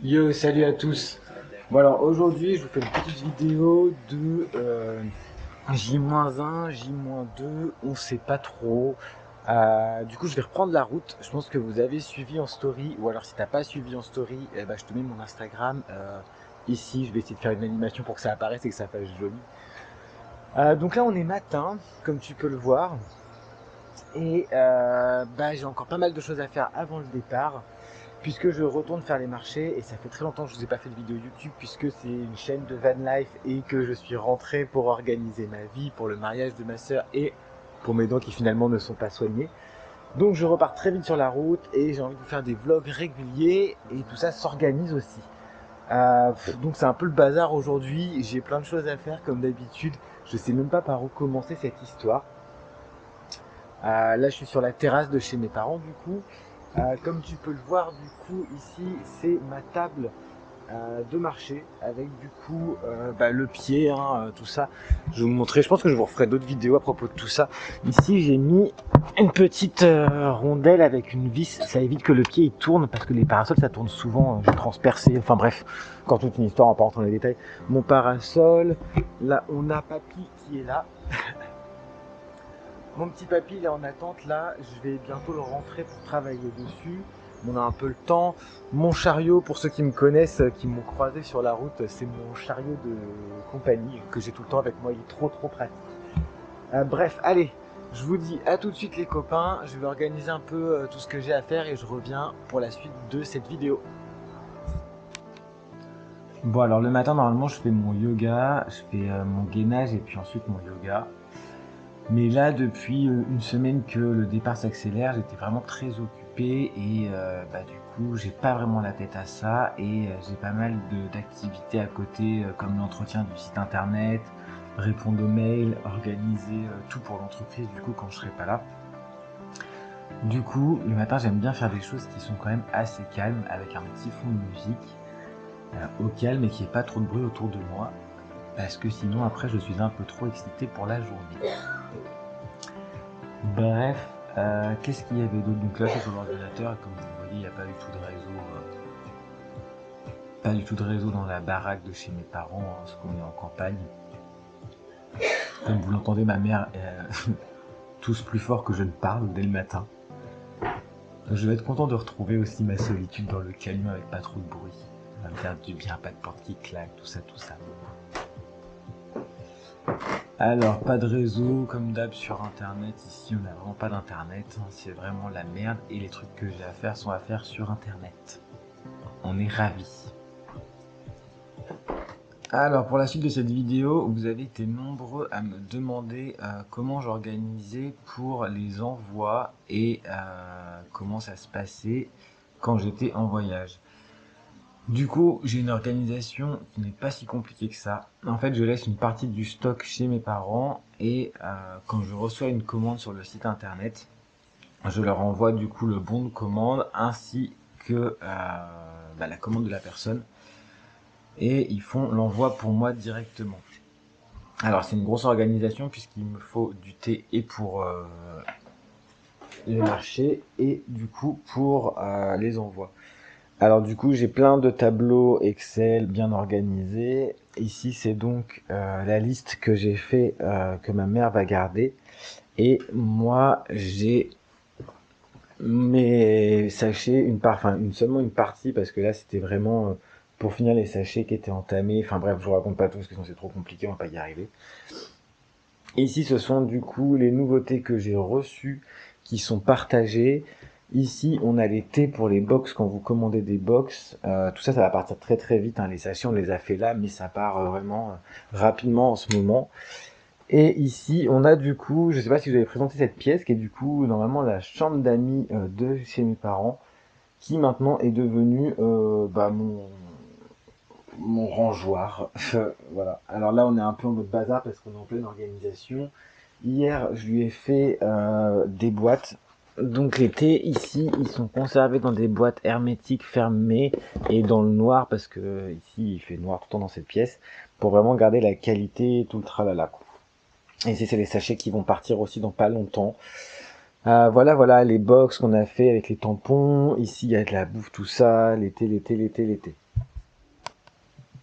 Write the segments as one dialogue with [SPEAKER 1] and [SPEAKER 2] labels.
[SPEAKER 1] Yo, salut à tous. Bon alors aujourd'hui je vous fais une petite vidéo de J-1, J-2, on sait pas trop. Du coup je vais reprendre la route. Je pense que vous avez suivi en story, ou alors si t'as pas suivi en story, eh ben, je te mets mon Instagram. Ici je vais essayer de faire une animation pour que ça apparaisse et que ça fasse joli. Donc là on est matin, comme tu peux le voir. Et bah, j'ai encore pas mal de choses à faire avant le départ, puisque je retourne faire les marchés et ça fait très longtemps que je vous ai pas fait de vidéo YouTube puisque c'est une chaîne de van life et que je suis rentré pour organiser ma vie, pour le mariage de ma soeur et pour mes dents qui finalement ne sont pas soignées. Donc je repars très vite sur la route et j'ai envie de vous faire des vlogs réguliers et tout ça s'organise aussi. Donc c'est un peu le bazar aujourd'hui, j'ai plein de choses à faire comme d'habitude, je sais même pas par où commencer cette histoire. Là je suis sur la terrasse de chez mes parents du coup. Comme tu peux le voir du coup ici c'est ma table de marché avec du coup bah, le pied, hein, tout ça. Je vais vous montrer, je pense que je vous referai d'autres vidéos à propos de tout ça. Ici j'ai mis une petite rondelle avec une vis, ça évite que le pied il tourne parce que les parasols ça tourne souvent, je transpercé, enfin bref, encore toute une histoire, on va pas rentrer dans les détails. Mon parasol, là on a Papy qui est là. Mon petit papy il est en attente là, je vais bientôt le rentrer pour travailler dessus. On a un peu le temps. Mon chariot, pour ceux qui me connaissent, qui m'ont croisé sur la route, c'est mon chariot de compagnie que j'ai tout le temps avec moi, il est trop pratique. Bref, allez, je vous dis à tout de suite les copains, je vais organiser un peu tout ce que j'ai à faire et je reviens pour la suite de cette vidéo. Bon alors le matin normalement je fais mon yoga, je fais mon gainage et puis ensuite mon yoga. Mais là, depuis une semaine que le départ s'accélère, j'étais vraiment très occupé et bah, du coup, j'ai pas vraiment la tête à ça et j'ai pas mal d'activités à côté comme l'entretien du site internet, répondre aux mails, organiser tout pour l'entreprise du coup quand je serai pas là. Du coup, le matin, j'aime bien faire des choses qui sont quand même assez calmes avec un petit fond de musique au calme et qu'il n'y ait pas trop de bruit autour de moi parce que sinon après je suis un peu trop excité pour la journée. Bref, qu'est-ce qu'il y avait d'autre? Donc là, je suis sur l'ordinateur et comme vous voyez, il n'y a pas du tout de réseau. Pas du tout de réseau dans la baraque de chez mes parents, hein, parce qu'on est en campagne. Comme vous l'entendez, ma mère tousse plus fort que je ne parle dès le matin. Je vais être content de retrouver aussi ma solitude dans le camion avec pas trop de bruit. Ça va me faire du bien, pas de porte qui claque, tout ça, tout ça. Alors, pas de réseau, comme d'hab sur internet. Ici, on n'a vraiment pas d'internet. C'est vraiment la merde. Et les trucs que j'ai à faire sont à faire sur internet. On est ravis. Alors, pour la suite de cette vidéo, vous avez été nombreux à me demander comment j'organisais pour les envois et comment ça se passait quand j'étais en voyage. Du coup, j'ai une organisation qui n'est pas si compliquée que ça. En fait, je laisse une partie du stock chez mes parents et quand je reçois une commande sur le site internet, je leur envoie du coup le bon de commande ainsi que bah, la commande de la personne et ils font l'envoi pour moi directement. Alors c'est une grosse organisation puisqu'il me faut du thé et pour les marchés et du coup pour les envois. Alors du coup j'ai plein de tableaux Excel bien organisés. Ici c'est donc la liste que j'ai fait que ma mère va garder. Et moi j'ai mes sachets, seulement une partie parce que là c'était vraiment pour finir les sachets qui étaient entamés. Enfin bref, je vous raconte pas tout parce que sinon c'est trop compliqué, on va pas y arriver. Ici, ce sont du coup les nouveautés que j'ai reçues qui sont partagées. Ici, on a les thés pour les box quand vous commandez des box. Tout ça, ça va partir très vite, hein. Les sachets, on les a fait là, mais ça part vraiment rapidement en ce moment. Et ici, on a du coup, je sais pas si vous avez présenté cette pièce, qui est du coup normalement la chambre d'amis de chez mes parents, qui maintenant est devenue bah, mon rangeoir. Voilà. Alors là, on est un peu en mode bazar parce qu'on est en pleine organisation. Hier, je lui ai fait des boîtes. Donc les thés ici, ils sont conservés dans des boîtes hermétiques fermées et dans le noir parce que ici il fait noir tout le temps dans cette pièce pour vraiment garder la qualité tout le tralala. Et c'est les sachets qui vont partir aussi dans pas longtemps. Voilà les box qu'on a fait avec les tampons. Ici il y a de la bouffe, tout ça, l'été.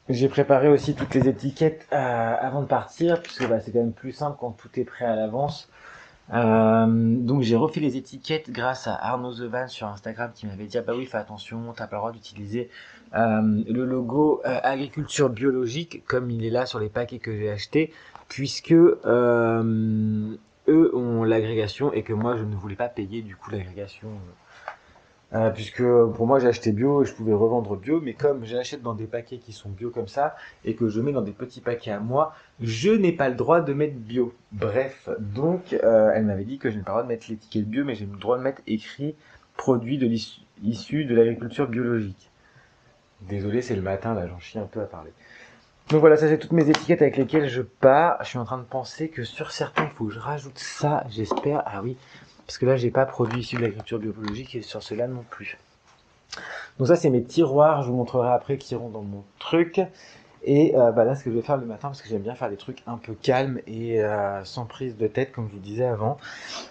[SPEAKER 1] J'ai préparé aussi toutes les étiquettes avant de partir, puisque bah, c'est quand même plus simple quand tout est prêt à l'avance. Donc j'ai refait les étiquettes grâce à Arnaud Zevan sur Instagram qui m'avait dit ah bah oui fais attention, t'as pas le droit d'utiliser le logo agriculture biologique comme il est là sur les paquets que j'ai achetés, puisque eux ont l'agrégation et que moi je ne voulais pas payer du coup l'agrégation. Puisque pour moi j'ai acheté bio et je pouvais revendre bio, mais comme j'achète dans des paquets qui sont bio comme ça et que je mets dans des petits paquets à moi, je n'ai pas le droit de mettre bio. Bref, donc elle m'avait dit que je n'ai pas le droit de mettre l'étiquette bio, mais j'ai le droit de mettre écrit produit de issu de l'agriculture biologique. Désolé, c'est le matin là, j'en chie un peu à parler. Donc voilà, ça c'est toutes mes étiquettes avec lesquelles je pars. Je suis en train de penser que sur certains, il faut que je rajoute ça, j'espère. Ah oui, parce que là j'ai pas produit issu de l'agriculture biologique et sur cela non plus. Donc ça c'est mes tiroirs, je vous montrerai après qui iront dans mon truc. Et bah là ce que je vais faire le matin, parce que j'aime bien faire des trucs un peu calmes et sans prise de tête comme je vous disais avant.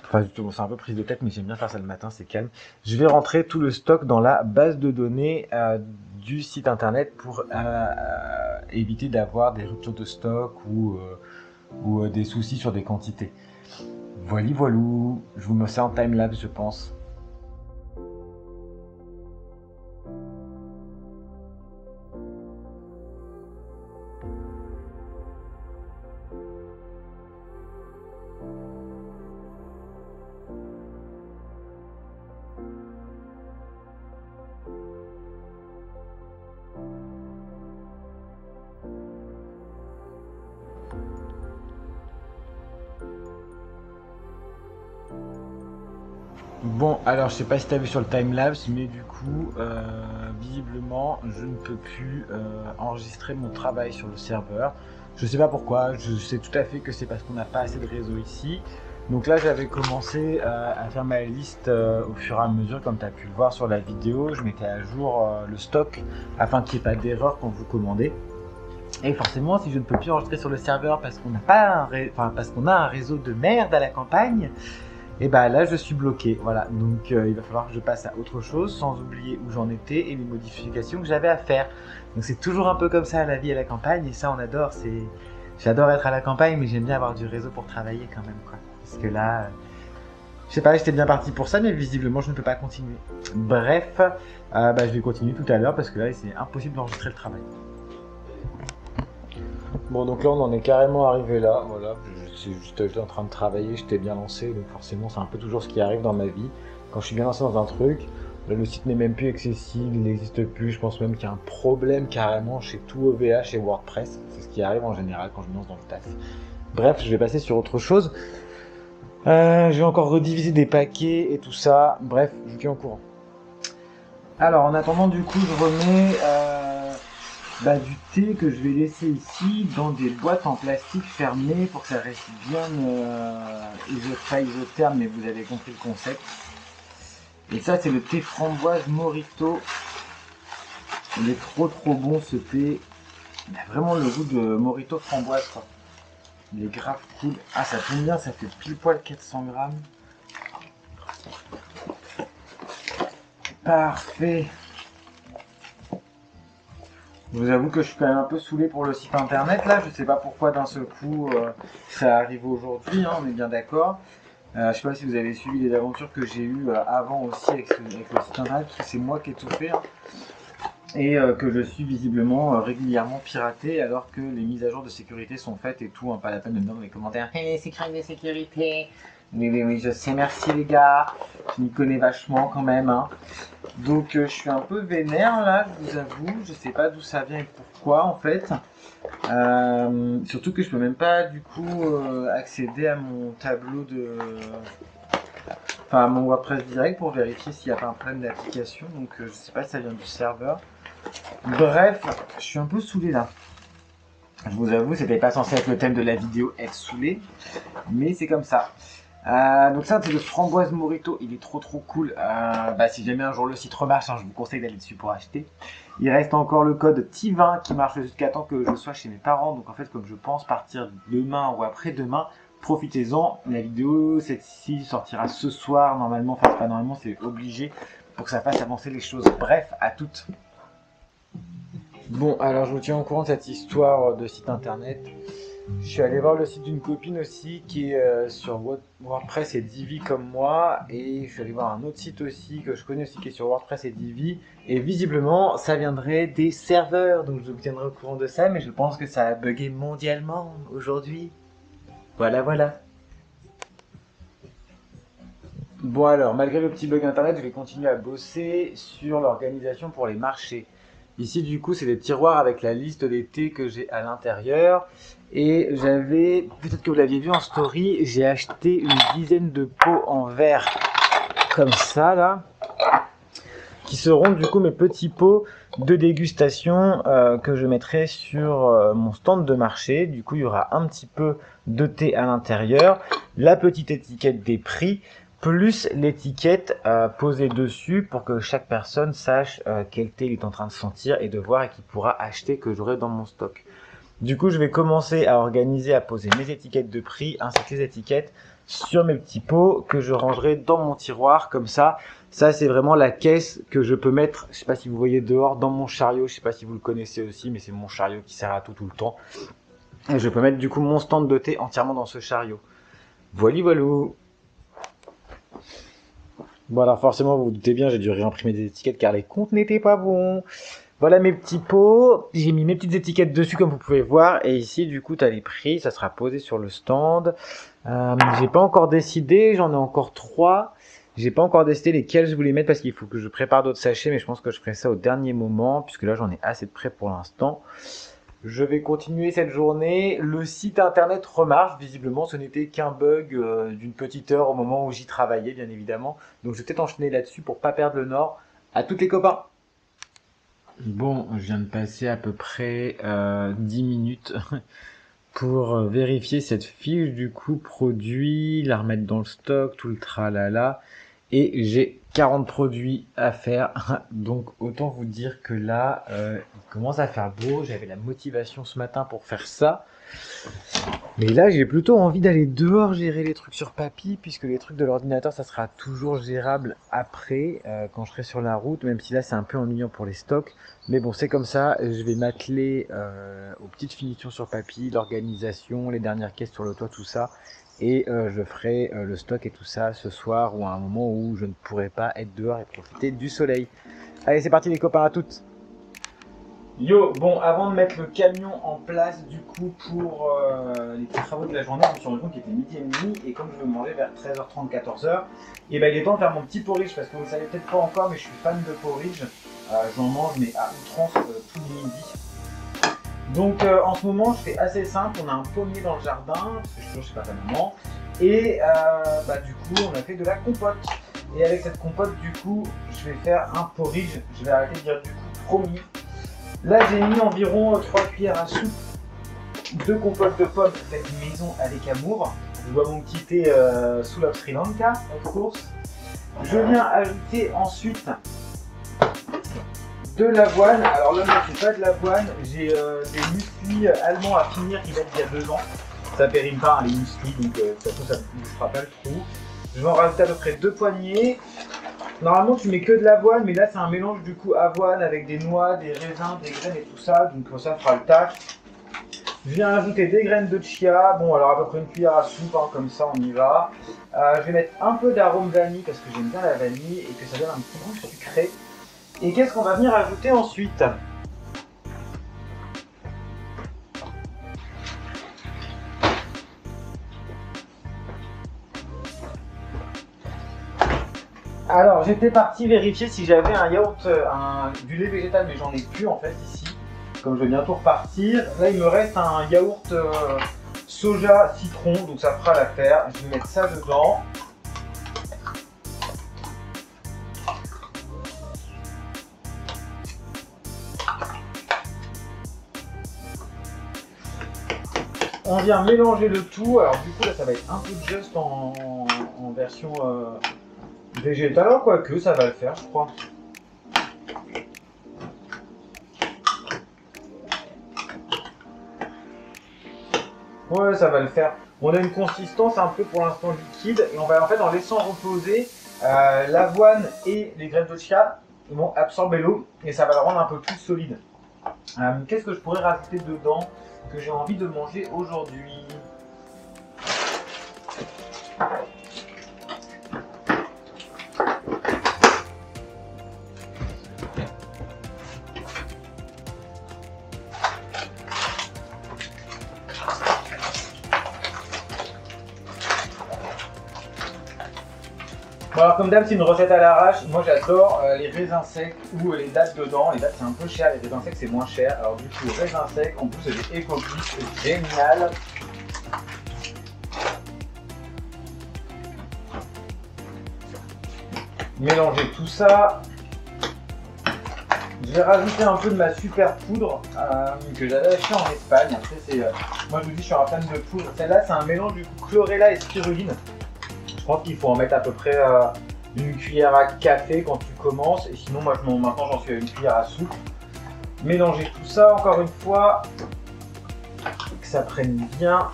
[SPEAKER 1] Enfin justement c'est un peu prise de tête mais j'aime bien faire ça le matin, c'est calme. Je vais rentrer tout le stock dans la base de données du site internet pour éviter d'avoir des ruptures de stock ou des soucis sur des quantités. Voilà, voilou, je vous mets ça en timelapse je pense. Bon, alors je sais pas si tu as vu sur le timelapse, mais du coup, visiblement, je ne peux plus enregistrer mon travail sur le serveur. Je sais pas pourquoi, je sais tout à fait que c'est parce qu'on n'a pas assez de réseau ici. Donc là, j'avais commencé à faire ma liste au fur et à mesure, comme tu as pu le voir sur la vidéo. Je mettais à jour le stock afin qu'il n'y ait pas d'erreur quand vous commandez. Et forcément, si je ne peux plus enregistrer sur le serveur parce qu'on n'a pas parce qu'on a un réseau de merde à la campagne, et bah là je suis bloqué, voilà, donc il va falloir que je passe à autre chose sans oublier où j'en étais et les modifications que j'avais à faire. Donc c'est toujours un peu comme ça la vie à la campagne et ça on adore, j'adore être à la campagne mais j'aime bien avoir du réseau pour travailler quand même quoi. Parce que là, je sais pas, j'étais bien parti pour ça mais visiblement je ne peux pas continuer. Bref, bah, je vais continuer tout à l'heure parce que là c'est impossible d'enregistrer le travail. Bon, donc là, on en est carrément arrivé là. Voilà, j'étais en train de travailler, j'étais bien lancé, donc forcément, c'est un peu toujours ce qui arrive dans ma vie. Quand je suis bien lancé dans un truc, le site n'est même plus accessible, il n'existe plus. Je pense même qu'il y a un problème carrément chez tout OVH, chez WordPress. C'est ce qui arrive en général quand je me lance dans le taf. Bref, je vais passer sur autre chose. Je vais encore rediviser des paquets et tout ça. Bref, je vous tiens au courant. Alors, en attendant, du coup, je remets du thé que je vais laisser ici dans des boîtes en plastique fermées pour que ça reste bien pas isotherme, mais vous avez compris le concept. Et ça, c'est le thé framboise Morito. Il est trop bon ce thé. Il a vraiment le goût de Morito framboise, quoi. Il est grave cool. Ah, ça tombe bien, ça fait pile poil 400 grammes. Parfait. Je vous avoue que je suis quand même un peu saoulé pour le site internet là, je sais pas pourquoi d'un seul coup ça arrive aujourd'hui, hein, on est bien d'accord. Je sais pas si vous avez suivi les aventures que j'ai eues avant aussi avec le site internet, parce que c'est moi qui ai tout fait, hein, et que je suis visiblement régulièrement piraté alors que les mises à jour de sécurité sont faites et tout, hein, pas la peine de me dire dans les commentaires hey, c'est craint de sécurité. Oui, je sais, merci les gars, je m'y connais vachement quand même, hein. Donc je suis un peu vénère là, je vous avoue, je sais pas d'où ça vient et pourquoi en fait. Surtout que je peux même pas du coup accéder à mon tableau de... Enfin à mon WordPress direct pour vérifier s'il n'y a pas un problème d'application, donc je sais pas si ça vient du serveur. Bref, je suis un peu saoulé là. Je vous avoue, c'était pas censé être le thème de la vidéo, être saoulé, mais c'est comme ça. Donc ça c'est le framboise Morito, il est trop cool. Si jamais un jour le site remarche, hein, je vous conseille d'aller dessus pour acheter. Il reste encore le code TI20 qui marche jusqu'à temps que je sois chez mes parents. Donc en fait comme je pense partir demain ou après-demain, profitez-en. La vidéo celle-ci sortira ce soir normalement, enfin pas normalement, c'est obligé pour que ça fasse avancer les choses. Bref, à toutes. Bon, alors je vous tiens au courant de cette histoire de site internet. Je suis allé voir le site d'une copine aussi qui est sur WordPress et Divi comme moi. Et je suis allé voir un autre site aussi que je connais aussi qui est sur WordPress et Divi. Et visiblement, ça viendrait des serveurs. Donc je vous tiendrai au courant de ça. Mais je pense que ça a bugué mondialement aujourd'hui. Voilà, voilà. Bon alors, malgré le petit bug internet, je vais continuer à bosser sur l'organisation pour les marchés. Ici, du coup, c'est des tiroirs avec la liste des thés que j'ai à l'intérieur. Et j'avais, peut-être que vous l'aviez vu en story, j'ai acheté une dizaine de pots en verre comme ça, là, qui seront du coup mes petits pots de dégustation que je mettrai sur mon stand de marché. Du coup, il y aura un petit peu de thé à l'intérieur, la petite étiquette des prix, plus l'étiquette posée dessus pour que chaque personne sache quel thé il est en train de sentir et de voir et qu'il pourra acheter que j'aurai dans mon stock. Du coup, je vais commencer à organiser, à poser mes étiquettes de prix ainsi que les étiquettes sur mes petits pots que je rangerai dans mon tiroir comme ça. Ça, c'est vraiment la caisse que je peux mettre, je sais pas si vous voyez dehors, dans mon chariot. Je sais pas si vous le connaissez aussi, mais c'est mon chariot qui sert à tout le temps. Et je peux mettre du coup mon stand de thé entièrement dans ce chariot. Voilà, voilà. Bon alors forcément, vous vous doutez bien, j'ai dû réimprimer des étiquettes car les comptes n'étaient pas bons. Voilà mes petits pots, j'ai mis mes petites étiquettes dessus comme vous pouvez voir et ici du coup tu as les prix, ça sera posé sur le stand. J'ai pas encore décidé, j'en ai encore 3. J'ai pas encore décidé lesquels je voulais mettre parce qu'il faut que je prépare d'autres sachets mais je pense que je ferai ça au dernier moment puisque là j'en ai assez de prêt pour l'instant. Je vais continuer cette journée. Le site internet remarche. Visiblement, ce n'était qu'un bug d'une petite heure au moment où j'y travaillais, bien évidemment. Donc, je vais peut-être enchaîner là-dessus pour pas perdre le nord. À toutes les copains. Bon, je viens de passer à peu près 10 minutes pour vérifier cette fiche du coup produit, la remettre dans le stock, tout le tralala. Et j'ai 40 produits à faire. Donc autant vous dire que là, il commence à faire beau. J'avais la motivation ce matin pour faire ça. Mais là, j'ai plutôt envie d'aller dehors gérer les trucs sur papier, puisque les trucs de l'ordinateur, ça sera toujours gérable après, quand je serai sur la route, même si là, c'est un peu ennuyant pour les stocks. Mais bon, c'est comme ça, je vais m'atteler aux petites finitions sur papier, l'organisation, les dernières caisses sur le toit, tout ça. Et je ferai le stock et tout ça ce soir ou à un moment où je ne pourrai pas être dehors et profiter du soleil. Allez, c'est parti les copains, à toutes. Yo, bon, avant de mettre le camion en place du coup pour les petits travaux de la journée, je me suis rendu compte qu'il était midi et demi et comme je veux manger vers 13h30, 14h, et ben il est temps de faire mon petit porridge parce que vous ne savez peut-être pas encore, mais je suis fan de porridge. J'en mange mais à outrance tous les midis. Donc en ce moment, je fais assez simple. On a un pommier dans le jardin parce que je suis toujours chez papa maman et bah, du coup, on a fait de la compote. Et avec cette compote, du coup, je vais faire un porridge. Je vais arrêter de dire du coup promis. Là, j'ai mis environ 3 cuillères à soupe de compote de pommes faite maison avec amour. Je bois mon petit thé sous la Sri Lanka, of course. Je viens ajouter ensuite de l'avoine. Alors là, moi, c'est pas de l'avoine. J'ai des muesli allemands à finir qui datent d'il y a 2 ans. Ça périme pas, hein, les muesli, donc de toute façon, ça ne fera pas le trou. Je vais en rajouter à peu près 2 poignées. Normalement, tu mets que de l'avoine, mais là, c'est un mélange du coup avoine avec des noix, des raisins, des graines et tout ça. Donc ça fera le taf. Je viens ajouter des graines de chia. Bon, alors à peu près une cuillère à soupe, hein, comme ça, on y va. Je vais mettre un peu d'arôme vanille parce que j'aime bien la vanille et que ça donne un petit goût sucré. Et qu'est-ce qu'on va venir ajouter ensuite? Alors, j'étais parti vérifier si j'avais un yaourt, du lait végétal, mais j'en ai plus en fait ici. Comme je vais bientôt repartir. Là, il me reste un yaourt soja citron, donc ça fera l'affaire. Je vais mettre ça dedans. On vient mélanger le tout. Alors du coup là ça va être un peu juste en version végétale, alors quoique ça va le faire je crois. Ouais, ça va le faire. On a une consistance un peu pour l'instant liquide et on va en fait en laissant reposer l'avoine et les graines de chia, ils vont absorber l'eau et ça va le rendre un peu plus solide. Qu'est-ce que je pourrais rajouter dedans que j'ai envie de manger aujourd'hui? Bon alors comme d'hab c'est une recette à l'arrache, moi j'adore les raisins secs ou les dattes dedans. Les dattes c'est un peu cher, les raisins secs c'est moins cher. Alors du coup raisins secs, en plus c'est des éco-plus, c'est génial. Mélanger tout ça. Je vais rajouter un peu de ma super poudre que j'avais acheté en Espagne. Après, moi je vous dis je suis un fan de poudre. Celle-là c'est un mélange du coup chlorella et spiruline. Je pense qu'il faut en mettre à peu près une cuillère à café quand tu commences. Et sinon moi maintenant j'en suis à une cuillère à soupe. Mélanger tout ça encore une fois. Que ça prenne bien.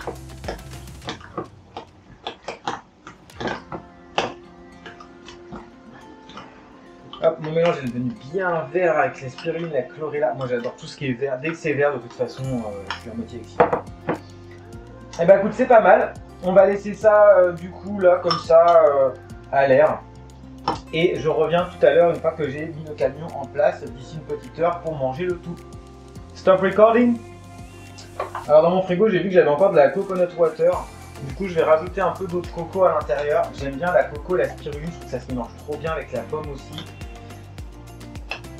[SPEAKER 1] Hop, mon mélange est devenu bien vert avec la spiruline, la chlorella. Moi j'adore tout ce qui est vert. Dès que c'est vert, de toute façon, je suis à moitié excité. Et bah écoute, c'est pas mal. On va laisser ça du coup là, comme ça, à l'air. Et je reviens tout à l'heure une fois que j'ai mis le camion en place d'ici une petite heure pour manger le tout. Stop recording. Alors dans mon frigo, j'ai vu que j'avais encore de la coconut water. Du coup, je vais rajouter un peu d'eau de coco à l'intérieur. J'aime bien la coco, la spiruline, je trouve que ça se mélange trop bien avec la pomme aussi.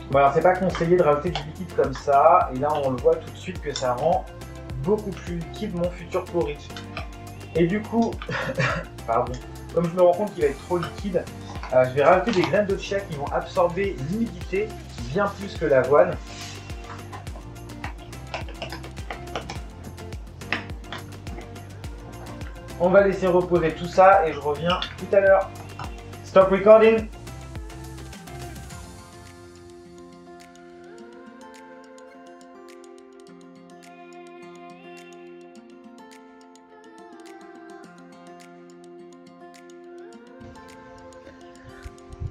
[SPEAKER 1] Bon alors c'est pas conseillé de rajouter du liquide comme ça, et là on le voit tout de suite que ça rend beaucoup plus liquide mon futur porridge. Et du coup, pardon, comme je me rends compte qu'il va être trop liquide, je vais rajouter des graines de chia qui vont absorber l'humidité bien plus que l'avoine. On va laisser reposer tout ça et je reviens tout à l'heure. Stop recording.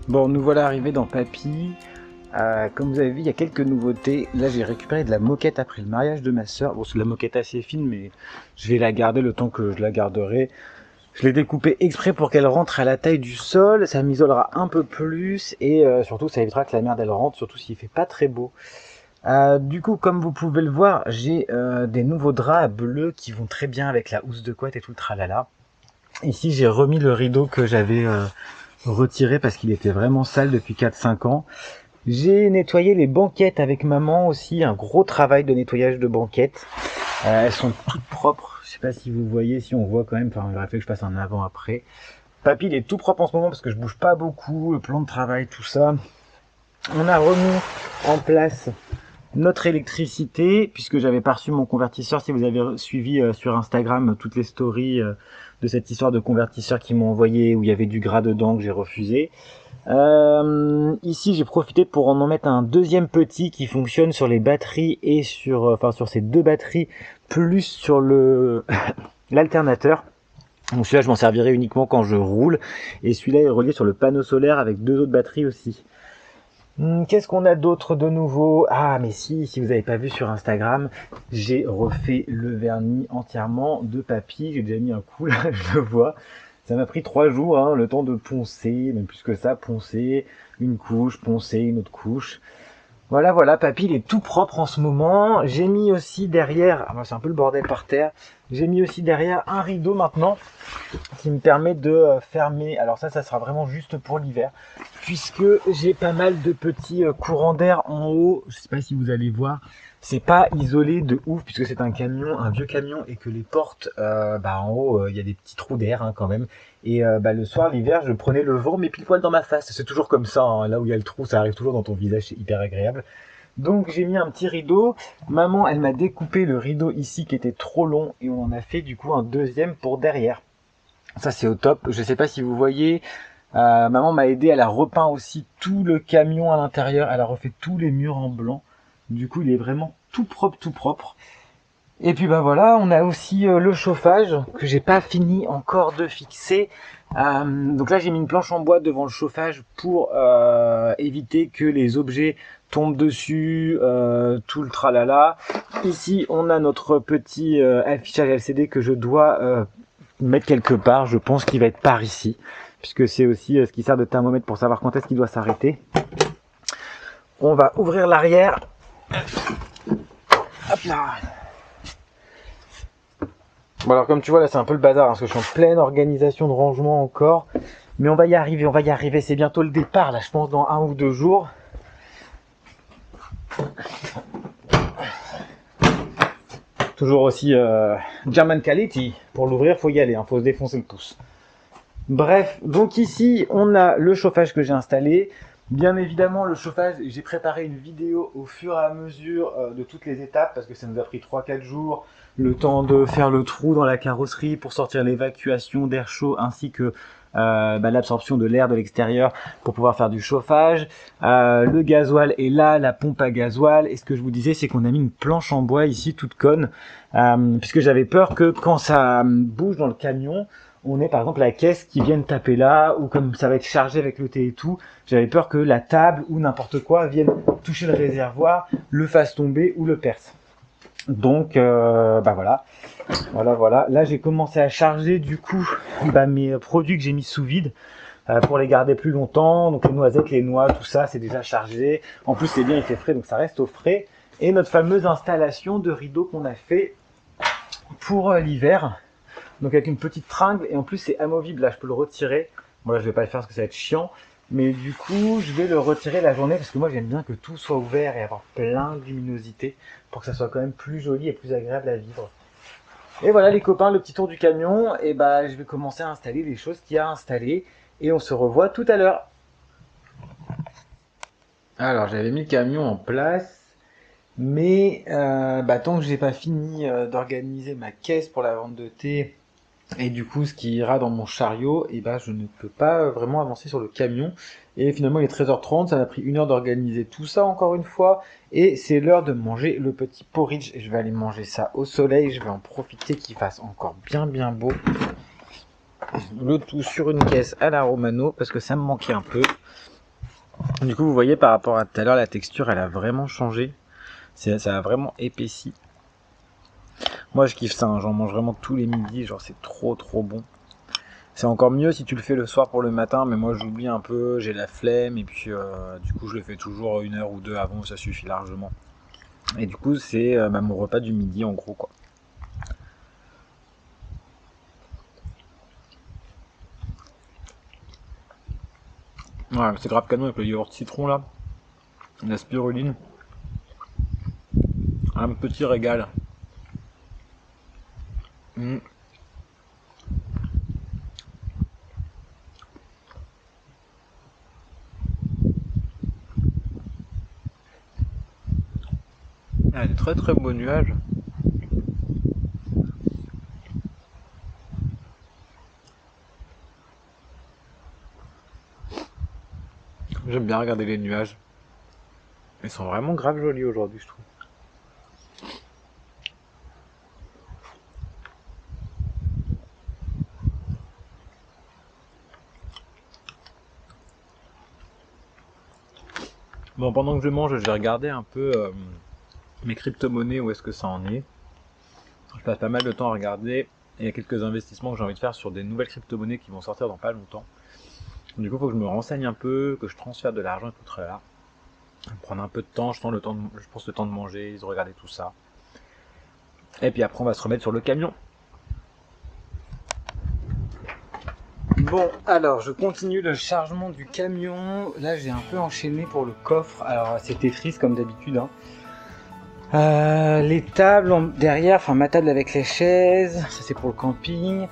[SPEAKER 1] Bon, nous voilà arrivés dans Papy. Comme vous avez vu, il y a quelques nouveautés. Là, j'ai récupéré de la moquette après le mariage de ma soeur. Bon, c'est de la moquette assez fine, mais je vais la garder le temps que je la garderai. Je l'ai découpée exprès pour qu'elle rentre à la taille du sol. Ça m'isolera un peu plus et surtout, ça évitera que la merde elle rentre, surtout s'il fait pas très beau. Du coup, comme vous pouvez le voir, j'ai des nouveaux draps bleus qui vont très bien avec la housse de couette et tout le tralala. Ici, j'ai remis le rideau que j'avais retiré parce qu'il était vraiment sale depuis 4-5 ans. J'ai nettoyé les banquettes avec maman aussi, un gros travail de nettoyage de banquettes. Elles sont toutes propres, je sais pas si vous voyez, si on voit quand même, enfin il aurait fallu que je fasse un avant-après. Papy il est tout propre en ce moment parce que je bouge pas beaucoup, le plan de travail, tout ça. On a remis en place notre électricité, puisque j'avais pas reçu mon convertisseur. Si vous avez suivi sur Instagram toutes les stories de cette histoire de convertisseur qu'ils m'ont envoyé où il y avait du gras dedans que j'ai refusé. Ici j'ai profité pour en mettre un deuxième petit qui fonctionne sur les batteries et sur ces deux batteries plus sur le l'alternateur. Donc celui-là je m'en servirai uniquement quand je roule et celui-là est relié sur le panneau solaire avec deux autres batteries aussi. Qu'est-ce qu'on a d'autre de nouveau? Ah mais si vous n'avez pas vu sur Instagram, j'ai refait le vernis entièrement de Papy. J'ai déjà mis un coup là, je le vois. Ça m'a pris 3 jours, hein, le temps de poncer, même plus que ça, poncer, une couche, poncer, une autre couche. Voilà, Papy il est tout propre en ce moment. J'ai mis aussi derrière, c'est un peu le bordel par terre, j'ai mis aussi derrière un rideau maintenant qui me permet de fermer. Alors ça sera vraiment juste pour l'hiver, puisque j'ai pas mal de petits courants d'air en haut. Je sais pas si vous allez voir, c'est pas isolé de ouf puisque c'est un camion, un vieux camion, et que les portes, en haut, il y a des petits trous d'air hein, quand même. Et le soir, l'hiver, je prenais le vent mais pile poil dans ma face. C'est toujours comme ça, hein. Là où il y a le trou, ça arrive toujours dans ton visage, c'est hyper agréable. Donc j'ai mis un petit rideau. Maman, elle m'a découpé le rideau ici qui était trop long et on en a fait du coup un deuxième pour derrière. Ça c'est au top. Je sais pas si vous voyez. Maman m'a aidé, elle a repeint aussi tout le camion à l'intérieur. Elle a refait tous les murs en blanc. Du coup, il est vraiment tout propre, tout propre. Et puis voilà, on a aussi le chauffage que j'ai pas fini encore de fixer. Donc là j'ai mis une planche en bois devant le chauffage pour éviter que les objets tombe dessus, tout le tralala. Ici, on a notre petit affichage LCD que je dois mettre quelque part. Je pense qu'il va être par ici, puisque c'est aussi ce qui sert de thermomètre pour savoir quand est-ce qu'il doit s'arrêter. On va ouvrir l'arrière. Hop là. Bon alors comme tu vois là c'est un peu le bazar hein, parce que je suis en pleine organisation de rangement encore. Mais on va y arriver, c'est bientôt le départ là, je pense dans 1 ou 2 jours. Toujours aussi German quality, pour l'ouvrir faut y aller, faut se défoncer le pouce. Bref, donc ici on a le chauffage que j'ai installé. Bien évidemment le chauffage, j'ai préparé une vidéo au fur et à mesure de toutes les étapes parce que ça nous a pris 3-4 jours. Le temps de faire le trou dans la carrosserie pour sortir l'évacuation d'air chaud ainsi que l'absorption de l'air de l'extérieur pour pouvoir faire du chauffage. Le gasoil est là, la pompe à gasoil. Et ce que je vous disais, c'est qu'on a mis une planche en bois ici toute conne puisque j'avais peur que quand ça bouge dans le camion, on ait par exemple la caisse qui vienne taper là, ou comme ça va être chargé avec le thé et tout, j'avais peur que la table ou n'importe quoi vienne toucher le réservoir, le fasse tomber ou le perce. Donc voilà. Là j'ai commencé à charger du coup mes produits que j'ai mis sous vide pour les garder plus longtemps. Donc les noisettes, les noix, tout ça c'est déjà chargé. En plus c'est bien, il fait frais donc ça reste au frais. Et notre fameuse installation de rideau qu'on a fait pour l'hiver. Donc avec une petite tringle et en plus c'est amovible, là je peux le retirer. Bon là je vais pas le faire parce que ça va être chiant. Mais du coup je vais le retirer la journée parce que moi j'aime bien que tout soit ouvert et avoir plein de luminosité pour que ça soit quand même plus joli et plus agréable à vivre. Et voilà les copains, le petit tour du camion. Et je vais commencer à installer les choses qu'il y a à installer. Et on se revoit tout à l'heure. Alors j'avais mis le camion en place. Mais tant que j'ai pas fini d'organiser ma caisse pour la vente de thé et du coup ce qui ira dans mon chariot, je ne peux pas vraiment avancer sur le camion. Et finalement il est 13h30, ça m'a pris 1 heure d'organiser tout ça encore une fois. Et c'est l'heure de manger le petit porridge. Et je vais aller manger ça au soleil, je vais en profiter qu'il fasse encore bien beau. Le tout sur une caisse à la Romano parce que ça me manquait un peu. Du coup vous voyez par rapport à tout à l'heure la texture elle a vraiment changé. Ça a vraiment épaissi. Moi je kiffe ça, hein. J'en mange vraiment tous les midis, genre c'est trop bon. C'est encore mieux si tu le fais le soir pour le matin, mais moi j'oublie un peu, j'ai la flemme et puis du coup je le fais toujours 1 heure ou 2 avant, ça suffit largement. Et du coup c'est mon repas du midi en gros quoi. Ouais, c'est grave canon avec le yaourt citron là, la spiruline. Un petit régal. Mmh. Ah, des très beaux nuages. J'aime bien regarder les nuages. Ils sont vraiment grave jolis aujourd'hui je trouve. Bon, pendant que je mange, je vais regarder un peu mes crypto-monnaies, où est-ce que ça en est. Je passe pas mal de temps à regarder. Et il y a quelques investissements que j'ai envie de faire sur des nouvelles crypto-monnaies qui vont sortir dans pas longtemps. Du coup, il faut que je me renseigne un peu, que je transfère de l'argent et tout là. Prendre un peu de temps, je pense le temps de manger, de regarder tout ça. Et puis après, on va se remettre sur le camion. Bon, alors je continue le chargement du camion. Là, j'ai un peu enchaîné pour le coffre. Alors, c'était triste comme d'habitude, hein. Les tables derrière, enfin ma table avec les chaises, ça c'est pour le camping.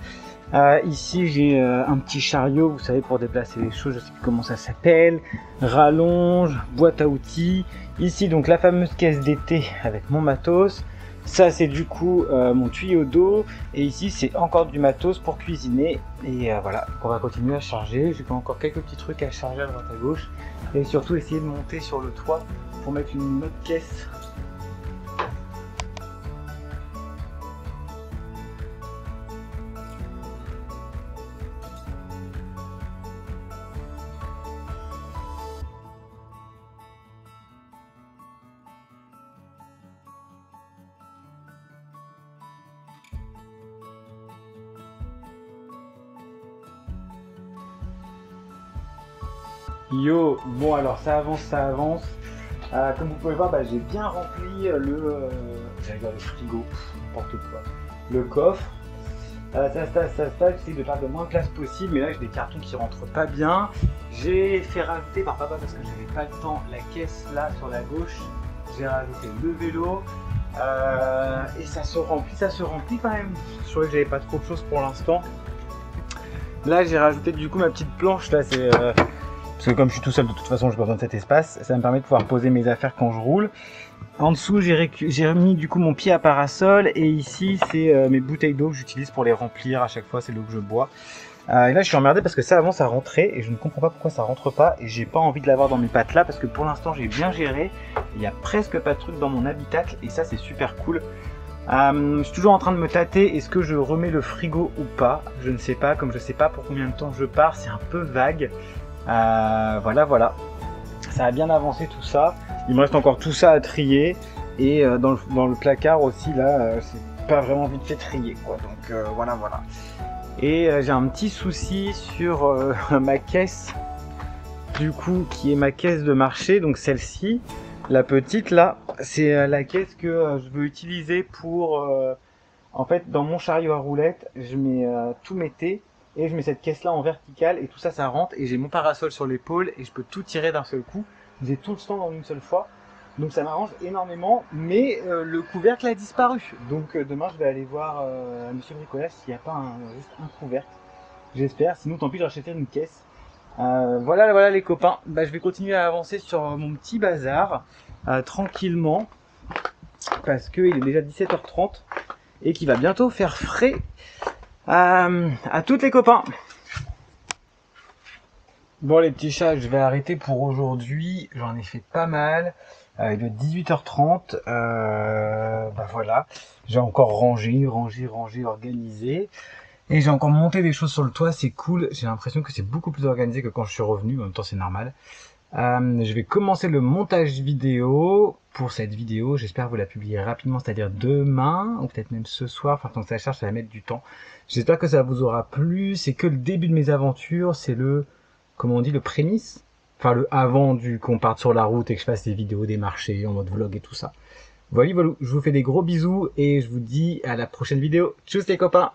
[SPEAKER 1] Ici j'ai un petit chariot, vous savez, pour déplacer les choses, je sais plus comment ça s'appelle. Rallonge, boîte à outils. Ici donc la fameuse caisse d'été avec mon matos. Ça c'est du coup mon tuyau d'eau. Et ici c'est encore du matos pour cuisiner. Et voilà, on va continuer à charger. J'ai encore quelques petits trucs à charger à droite à gauche. Et surtout essayer de monter sur le toit pour mettre une autre caisse. Yo, bon alors ça avance, ça avance. Comme vous pouvez voir, j'ai bien rempli le frigo, n'importe quoi, le coffre. J'essaie de faire le moins de place possible, mais là j'ai des cartons qui rentrent pas bien. J'ai fait rajouter par papa parce que j'avais pas le temps la caisse là sur la gauche. J'ai rajouté le vélo et ça se remplit quand même. Je trouvais que j'avais pas trop de choses pour l'instant. Là j'ai rajouté du coup ma petite planche là, c'est parce que comme je suis tout seul de toute façon j'ai pas besoin de cet espace, ça me permet de pouvoir poser mes affaires quand je roule. En dessous j'ai remis du coup mon pied à parasol et ici c'est mes bouteilles d'eau que j'utilise pour les remplir à chaque fois, c'est l'eau que je bois. Et là je suis emmerdé parce que ça avant ça rentrait et je ne comprends pas pourquoi ça rentre pas et j'ai pas envie de l'avoir dans mes pattes là parce que pour l'instant j'ai bien géré, il y a presque pas de trucs dans mon habitacle et ça c'est super cool. Je suis toujours en train de me tâter, est-ce que je remets le frigo ou pas, je ne sais pas, comme je sais pas pour combien de temps je pars, c'est un peu vague. Voilà, ça a bien avancé tout ça, il me reste encore tout ça à trier et dans le placard aussi là, c'est pas vraiment vite fait trier quoi, donc voilà. Et j'ai un petit souci sur ma caisse, du coup qui est ma caisse de marché, donc celle-ci, la petite là, c'est la caisse que je veux utiliser pour, en fait dans mon chariot à roulettes, je mets tous mes thés et je mets cette caisse là en verticale et tout ça ça rentre et j'ai mon parasol sur l'épaule et je peux tout tirer d'un seul coup, j'ai tout le stand en une seule fois, donc ça m'arrange énormément, mais le couvercle a disparu, donc demain je vais aller voir monsieur bricolage s'il n'y a pas juste un couvercle, j'espère, sinon tant pis je rachèterai une caisse. Voilà les copains, je vais continuer à avancer sur mon petit bazar tranquillement parce qu'il est déjà 17h30 et qu'il va bientôt faire frais. À toutes les copains. Bon les petits chats, je vais arrêter pour aujourd'hui, j'en ai fait pas mal. Il doit être 18h30, voilà, j'ai encore rangé, organisé. Et j'ai encore monté des choses sur le toit, c'est cool, j'ai l'impression que c'est beaucoup plus organisé que quand je suis revenu, en même temps c'est normal. Je vais commencer le montage vidéo pour cette vidéo, j'espère vous la publier rapidement, c'est-à-dire demain, ou peut-être même ce soir, enfin tant que ça charge, ça va mettre du temps. J'espère que ça vous aura plu, c'est que le début de mes aventures, c'est le, comment on dit, le prémisse, enfin le avant qu'on parte sur la route et que je fasse des vidéos des marchés en mode vlog et tout ça. Voilà, je vous fais des gros bisous et je vous dis à la prochaine vidéo. Tchuss les copains!